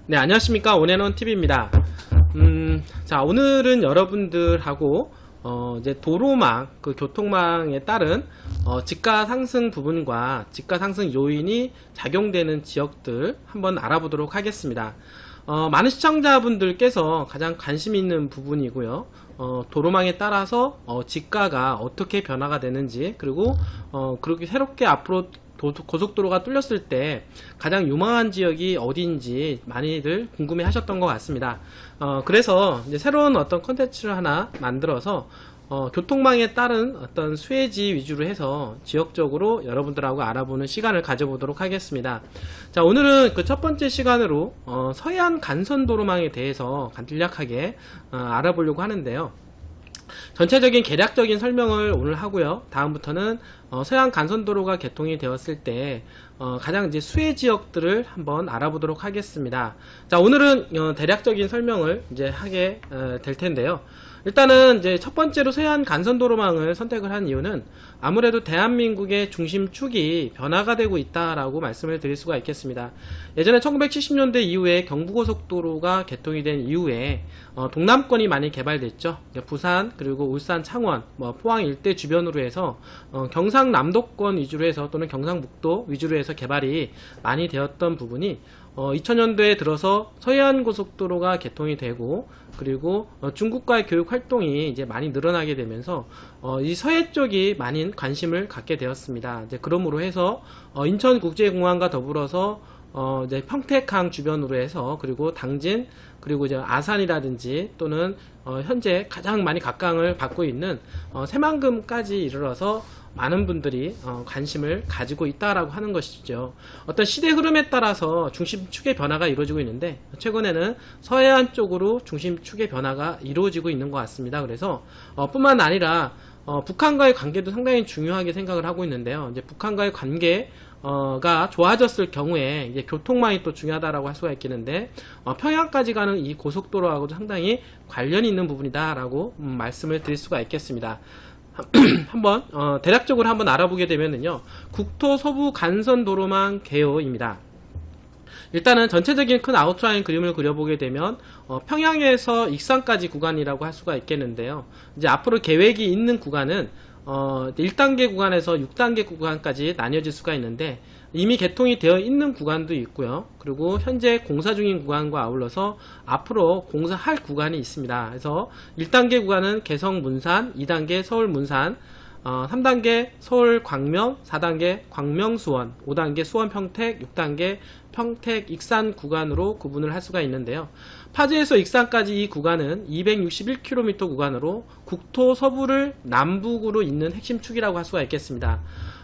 네, 안녕하십니까. 온앤온 TV입니다. 자, 오늘은 여러분들하고 이제 도로망, 그 교통망에 따른 집가 상승 부분과 집가 상승 요인이 작용되는 지역들 한번 알아보도록 하겠습니다. 많은 시청자분들께서 가장 관심 있는 부분이고요. 도로망에 따라서 집가가 어떻게 변화가 되는지, 그리고 그렇게 새롭게 앞으로 고속도로가 뚫렸을 때 가장 유망한 지역이 어디인지 많이들 궁금해 하셨던 것 같습니다. 그래서 이제 새로운 어떤 컨텐츠를 하나 만들어서 교통망에 따른 어떤 수혜지 위주로 해서 지역적으로 여러분들하고 알아보는 시간을 가져보도록 하겠습니다. 자, 오늘은 그 첫 번째 시간으로 서해안 간선도로망에 대해서 간략하게 알아보려고 하는데요. 전체적인 개략적인 설명을 오늘 하고요. 다음부터는 서해안 간선도로가 개통이 되었을 때 가장 이제 수혜 지역들을 한번 알아보도록 하겠습니다. 자, 오늘은 대략적인 설명을 이제 하게 될 텐데요. 일단은 이제 첫 번째로 서해안 간선도로망을 선택을 한 이유는 아무래도 대한민국의 중심축이 변화가 되고 있다라고 말씀을 드릴 수가 있겠습니다. 예전에 1970년대 이후에 경부고속도로가 개통이 된 이후에 동남권이 많이 개발됐죠. 부산 그리고 울산 창원 포항 일대 주변으로 해서 경상남도권 위주로 해서 또는 경상북도 위주로 해서 개발이 많이 되었던 부분이 2000년도에 들어서 서해안 고속도로가 개통이 되고, 그리고 중국과의 교육 활동이 이제 많이 늘어나게 되면서 이 서해 쪽이 많은 관심을 갖게 되었습니다. 이제 그러므로 해서 인천국제공항과 더불어서 이제 평택항 주변으로 해서, 그리고 당진, 그리고 이제 아산이라든지 또는 현재 가장 많이 각광을 받고 있는 새만금까지 이르러서 많은 분들이 관심을 가지고 있다라고 하는 것이죠. 어떤 시대 흐름에 따라서 중심축의 변화가 이루어지고 있는데, 최근에는 서해안 쪽으로 중심축의 변화가 이루어지고 있는 것 같습니다. 그래서 뿐만 아니라 북한과의 관계도 상당히 중요하게 생각을 하고 있는데요. 이제 북한과의 관계가 좋아졌을 경우에 이제 교통망이 또 중요하다라고 할 수가 있겠는데, 평양까지 가는 이 고속도로하고도 상당히 관련이 있는 부분이다라고 말씀을 드릴 수가 있겠습니다. 한번 대략적으로 한번 알아보게 되면은요, 국토 서부 간선도로망 개요입니다. 일단은 전체적인 큰 아웃라인 그림을 그려보게 되면 평양에서 익산까지 구간이라고 할 수가 있겠는데요. 이제 앞으로 계획이 있는 구간은 1단계 구간에서 6단계 구간까지 나뉘어질 수가 있는데, 이미 개통이 되어 있는 구간도 있고요. 그리고 현재 공사 중인 구간과 아울러서 앞으로 공사할 구간이 있습니다. 그래서 1단계 구간은 개성 문산, 2단계 서울 문산, 3단계 서울 광명, 4단계 광명 수원, 5단계 수원 평택, 6단계 평택 익산 구간으로 구분을 할 수가 있는데요. 파주에서 익산까지 이 구간은 261km 구간으로 국토 서부를 남북으로 잇는 핵심 축이라고 할 수가 있겠습니다.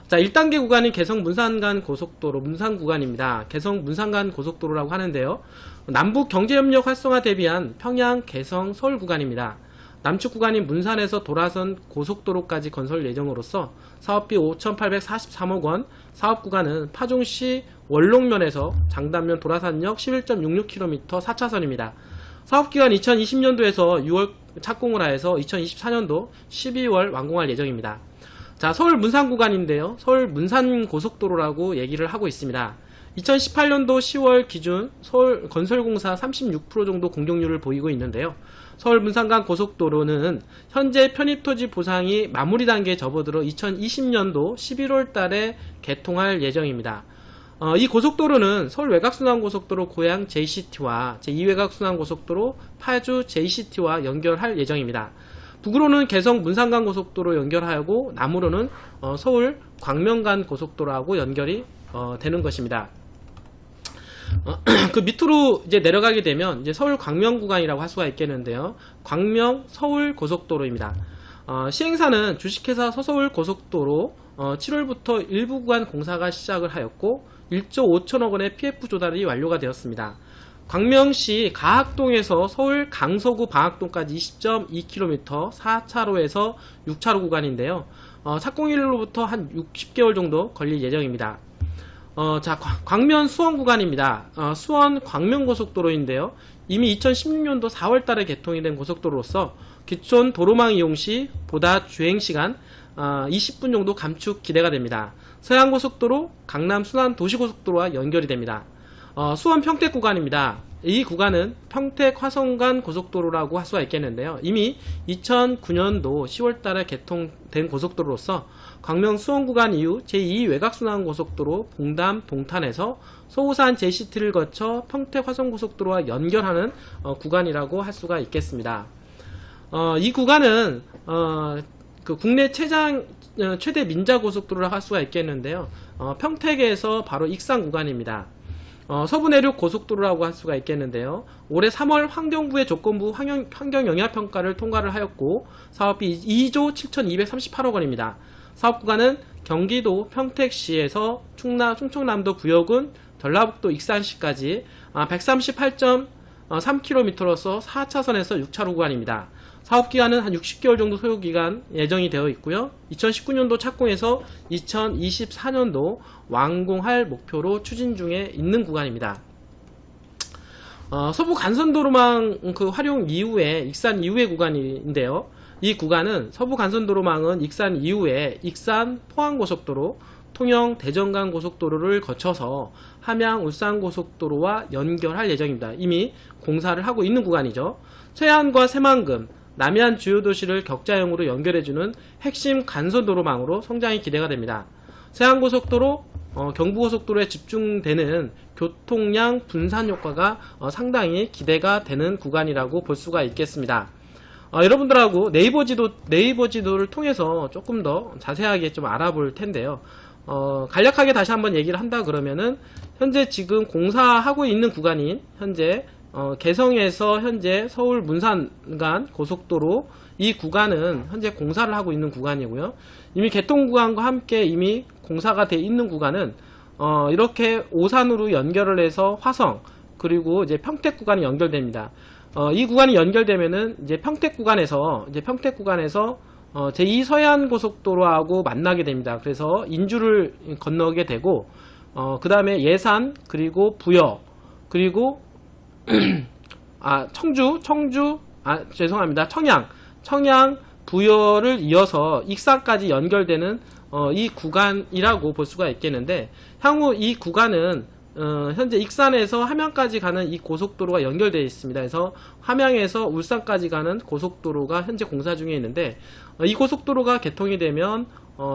자, 1단계 구간인 개성 문산 간 고속도로 문산 구간입니다. 개성 문산 간 고속도로라고 하는데요. 남북 경제협력 활성화 대비한 평양 개성 서울 구간입니다. 남측 구간인 문산에서 도라선 고속도로까지 건설 예정으로서 사업비 5,843억 원, 사업 구간은 파종시 원롱면에서 장단면 도라산역 11.66km 4차선입니다. 사업기간 2020년도에서 6월 착공을 하여서 2024년도 12월 완공할 예정입니다. 자, 서울 문산 구간인데요. 서울 문산 고속도로라고 얘기를 하고 있습니다. 2018년도 10월 기준 서울 건설공사 36% 정도 공정률을 보이고 있는데요. 서울 문산간 고속도로는 현재 편입토지 보상이 마무리 단계에 접어들어 2020년도 11월 달에 개통할 예정입니다. 이 고속도로는 서울 외곽순환고속도로 고양 JCT와 제2외곽순환고속도로 파주 JCT와 연결할 예정입니다. 북으로는 개성 문산간 고속도로 연결하고 남으로는 서울 광명간 고속도로하고 연결이 되는 것입니다. 그 밑으로 이제 내려가게 되면 이제 서울 광명 구간이라고 할 수가 있겠는데요. 광명 서울 고속도로입니다. 시행사는 주식회사 서서울 고속도로 7월부터 일부 구간 공사가 시작을 하였고 1조 5천억 원의 PF 조달이 완료가 되었습니다. 광명시 가학동에서 서울 강서구 방학동까지 20.2km 4차로에서 6차로 구간인데요. 착공일로부터 한 60개월 정도 걸릴 예정입니다. 자, 광면 수원 구간입니다. 수원 광명고속도로인데요. 이미 2016년도 4월 달에 개통이 된 고속도로로서 기존 도로망 이용 시 보다 주행시간 20분 정도 감축 기대가 됩니다. 서해안고속도로, 강남 순환도시고속도로와 연결이 됩니다. 수원 평택 구간입니다. 이 구간은 평택 화성간 고속도로라고 할 수가 있겠는데요. 이미 2009년도 10월달에 개통된 고속도로로서 광명 수원 구간 이후 제2 외곽순환고속도로 봉담 동탄에서 소우산 JCT를 거쳐 평택 화성고속도로와 연결하는 구간이라고 할 수가 있겠습니다. 이 구간은 그 국내 최대 민자고속도로라고 할 수가 있겠는데요. 평택에서 바로 익산 구간입니다. 서부내륙 고속도로라고 할 수가 있겠는데요. 올해 3월 환경부의 조건부 환경영향평가를 통과를 하였고 사업비 2조 7,238억 원입니다. 사업구간은 경기도 평택시에서 충청남도 부여군 전라북도 익산시까지 138.3km로서 4차선에서 6차로 구간입니다. 사업기간은 한 60개월 정도 소요기간 예정이 되어 있고요. 2019년도 착공해서 2024년도 완공할 목표로 추진 중에 있는 구간입니다. 서부 간선도로망 그 활용 이후에 익산 이후의 구간인데요. 이 구간은 서부 간선도로망은 익산 이후에 익산 포항고속도로, 통영 대전간 고속도로를 거쳐서 함양 울산 고속도로와 연결할 예정입니다. 이미 공사를 하고 있는 구간이죠. 서해안과 새만금, 남해안 주요 도시를 격자형으로 연결해주는 핵심 간선도로망으로 성장이 기대가 됩니다. 서해안고속도로, 경부고속도로에 집중되는 교통량 분산 효과가 상당히 기대가 되는 구간이라고 볼 수가 있겠습니다. 여러분들하고 네이버 지도를 통해서 조금 더 자세하게 좀 알아볼 텐데요. 간략하게 다시 한번 얘기를 한다 그러면은 현재 지금 공사하고 있는 구간인 현재 개성에서 현재 서울 문산간 고속도로 이 구간은 현재 공사를 하고 있는 구간이고요. 이미 개통 구간과 함께 이미 공사가 되어 있는 구간은 이렇게 오산으로 연결을 해서 화성 그리고 이제 평택 구간이 연결됩니다. 이 구간이 연결되면은 이제 평택 구간에서 제2 서해안 고속도로하고 만나게 됩니다. 그래서 인주를 건너게 되고 그 다음에 예산 그리고 부여 그리고 청양 부여를 이어서 익산까지 연결되는 이 구간이라고 볼 수가 있겠는데 향후 이 구간은 현재 익산에서 함양까지 가는 이 고속도로가 연결되어 있습니다. 그래서 함양에서 울산까지 가는 고속도로가 현재 공사 중에 있는데 이 고속도로가 개통이 되면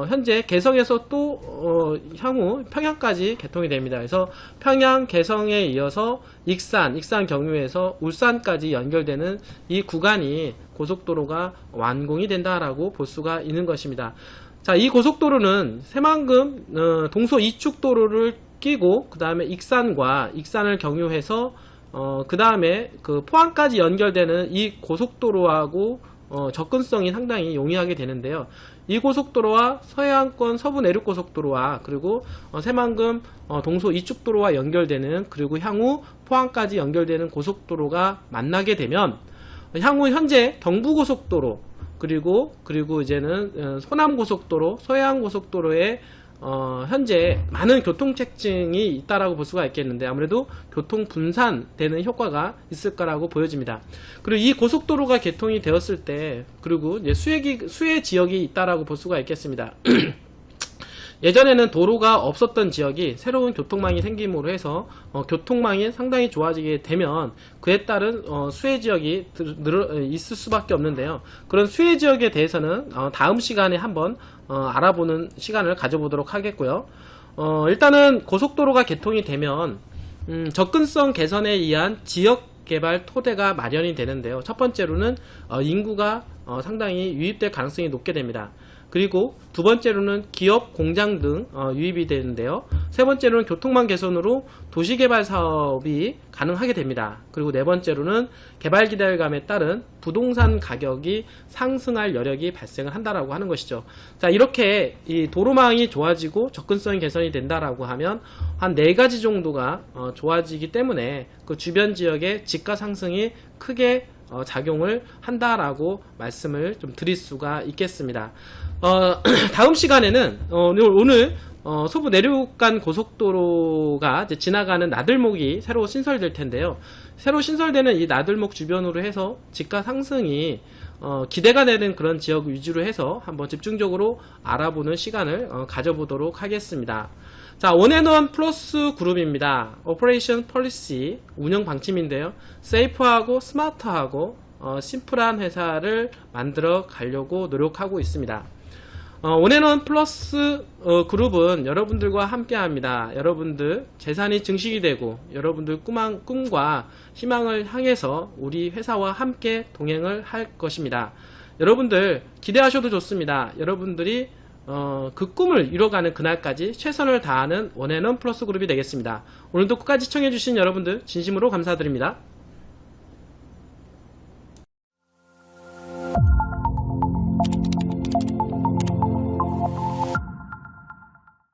현재 개성에서 또 향후 평양까지 개통이 됩니다. 그래서 평양 개성에 이어서 익산 경유에서 울산까지 연결되는 이 구간이 고속도로가 완공이 된다라고 볼 수가 있는 것입니다. 자, 이 고속도로는 새만금 동서 이축도로를 끼고 그 다음에 익산을 경유해서 그 다음에 그 포항까지 연결되는 이 고속도로하고 접근성이 상당히 용이하게 되는데요. 이 고속도로와 서해안권 서부 내륙고속도로와 그리고 새만금 동서 이축도로와 연결되는 그리고 향후 포항까지 연결되는 고속도로가 만나게 되면 향후 현재 경부고속도로 그리고 이제는 호남고속도로, 서해안고속도로에 현재 많은 교통체증이 있다라고 볼 수가 있겠는데 아무래도 교통 분산되는 효과가 있을 거라고 보여집니다. 그리고 이 고속도로가 개통이 되었을 때 그리고 이제 수혜 지역이 있다라고 볼 수가 있겠습니다. 예전에는 도로가 없었던 지역이 새로운 교통망이 생김으로 해서 교통망이 상당히 좋아지게 되면 그에 따른 수혜 지역이 있을 수밖에 없는데요. 그런 수혜 지역에 대해서는 다음 시간에 한번 알아보는 시간을 가져보도록 하겠고요. 일단은 고속도로가 개통이 되면 접근성 개선에 의한 지역개발 토대가 마련이 되는데요. 첫 번째로는 인구가 상당히 유입될 가능성이 높게 됩니다. 그리고 두 번째로는 기업, 공장 등 유입이 되는데요. 세 번째로는 교통망 개선으로 도시개발 사업이 가능하게 됩니다. 그리고 네 번째로는 개발 기대감에 따른 부동산 가격이 상승할 여력이 발생을 한다라고 하는 것이죠. 자, 이렇게 이 도로망이 좋아지고 접근성이 개선이 된다라고 하면 한 4가지 정도가 좋아지기 때문에 그 주변 지역의 지가 상승이 크게 작용을 한다라고 말씀을 좀 드릴 수가 있겠습니다. 다음 시간에는 오늘 서부 내륙간 고속도로가 이제 지나가는 나들목이 새로 신설될 텐데요. 새로 신설되는 이 나들목 주변으로 해서 지가 상승이 기대가 되는 그런 지역 위주로 해서 한번 집중적으로 알아보는 시간을 가져보도록 하겠습니다. 자, 원앤원 플러스 그룹입니다. 오퍼레이션 폴리시, 운영 방침인데요. 세이프하고 스마트하고 심플한 회사를 만들어 가려고 노력하고 있습니다. 원앤원 플러스 그룹은 여러분들과 함께 합니다. 여러분들 재산이 증식이 되고 여러분들 꿈과 희망을 향해서 우리 회사와 함께 동행을 할 것입니다. 여러분들 기대하셔도 좋습니다. 여러분들이 그 꿈을 이뤄가는 그날까지 최선을 다하는 원앤원 플러스 그룹이 되겠습니다. 오늘도 끝까지 시청해주신 여러분들 진심으로 감사드립니다.